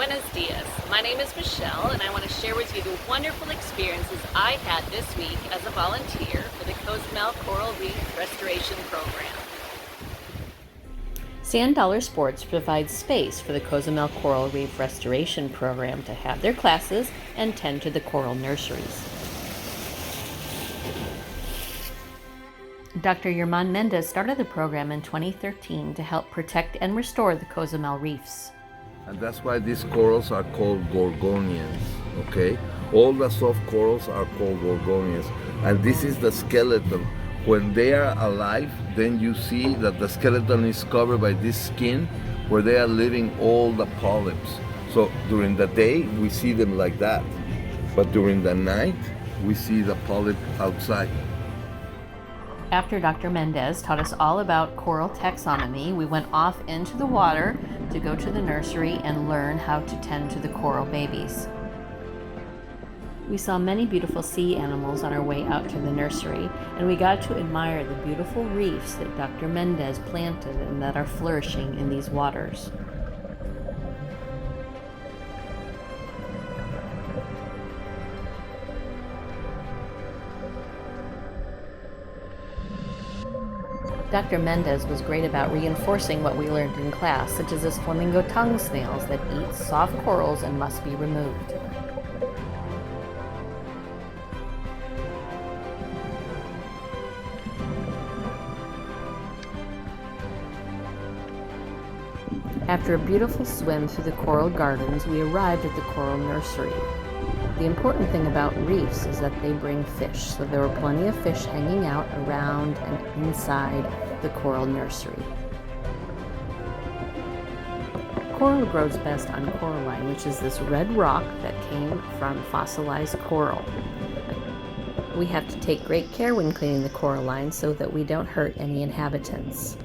Buenos dias. My name is Michelle, and I want to share with you the wonderful experiences I had this week as a volunteer for the Cozumel Coral Reef Restoration Program. Sand Dollar Sports provides space for the Cozumel Coral Reef Restoration Program to have their classes and tend to the coral nurseries. Dr. Yerman Mendez started the program in 2013 to help protect and restore the Cozumel reefs. And that's why these corals are called gorgonians, okay? All the soft corals are called gorgonians. And this is the skeleton. When they are alive, then you see that the skeleton is covered by this skin where they are living all the polyps. So during the day, we see them like that. But during the night, we see the polyp outside. After Dr. Mendez taught us all about coral taxonomy, we went off into the water to go to the nursery and learn how to tend to the coral babies. We saw many beautiful sea animals on our way out to the nursery, and we got to admire the beautiful reefs that Dr. Mendez planted and that are flourishing in these waters. Dr. Mendez was great about reinforcing what we learned in class, such as this flamingo tongue snails that eat soft corals and must be removed. After a beautiful swim through the coral gardens, we arrived at the coral nursery. The important thing about reefs is that they bring fish, so there were plenty of fish hanging out around and inside the coral nursery. Coral grows best on coralline, which is this red rock that came from fossilized coral. We have to take great care when cleaning the coralline so that we don't hurt any inhabitants.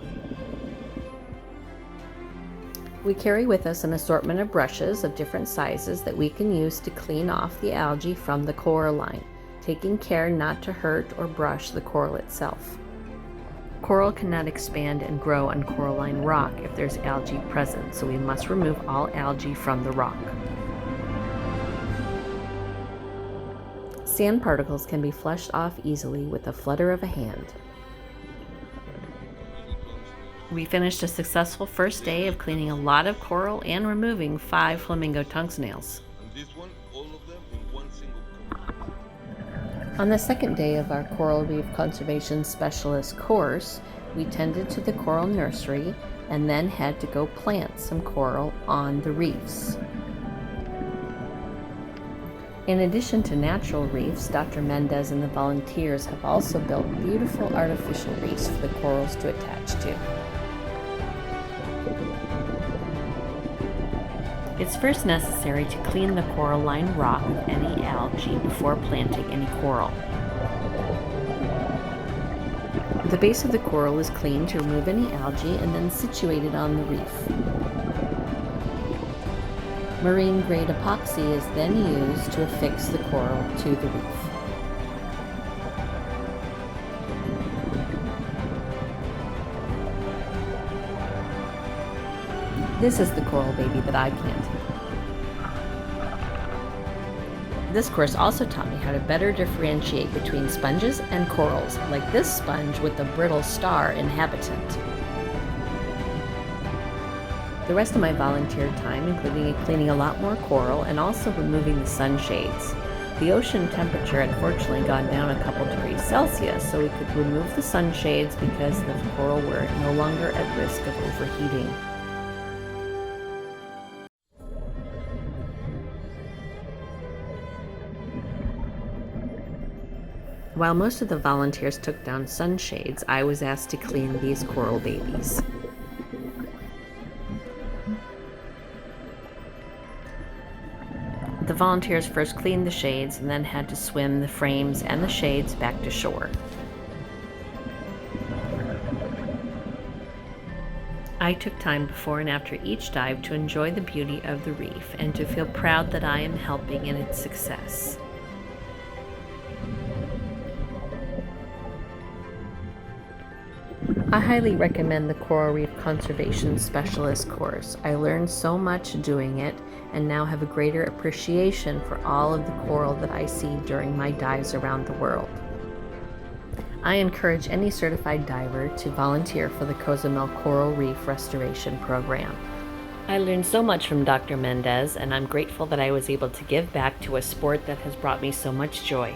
We carry with us an assortment of brushes of different sizes that we can use to clean off the algae from the coralline, taking care not to hurt or brush the coral itself. Coral cannot expand and grow on coralline rock if there's algae present, so we must remove all algae from the rock. Sand particles can be flushed off easily with a flutter of a hand. We finished a successful first day of cleaning a lot of coral and removing 5 flamingo tongue snails. On the second day of our Coral Reef Conservation Specialist course, we tended to the coral nursery and then had to go plant some coral on the reefs. In addition to natural reefs, Dr. Mendez and the volunteers have also built beautiful artificial reefs for the corals to attach to. It's first necessary to clean the coralline rock of any algae before planting any coral. The base of the coral is cleaned to remove any algae and then situated on the reef. Marine-grade epoxy is then used to affix the coral to the reef. This is the coral baby that I planted. This course also taught me how to better differentiate between sponges and corals, like this sponge with the brittle star inhabitant. The rest of my volunteer time included cleaning a lot more coral and also removing the sunshades. The ocean temperature had fortunately gone down a couple degrees Celsius, so we could remove the sunshades because the coral were no longer at risk of overheating. While most of the volunteers took down sunshades, I was asked to clean these coral babies. The volunteers first cleaned the shades and then had to swim the frames and the shades back to shore. I took time before and after each dive to enjoy the beauty of the reef and to feel proud that I am helping in its success. I highly recommend the Coral Reef Conservation Specialist course. I learned so much doing it and now have a greater appreciation for all of the coral that I see during my dives around the world. I encourage any certified diver to volunteer for the Cozumel Coral Reef Restoration Program. I learned so much from Dr. Mendez, and I'm grateful that I was able to give back to a sport that has brought me so much joy.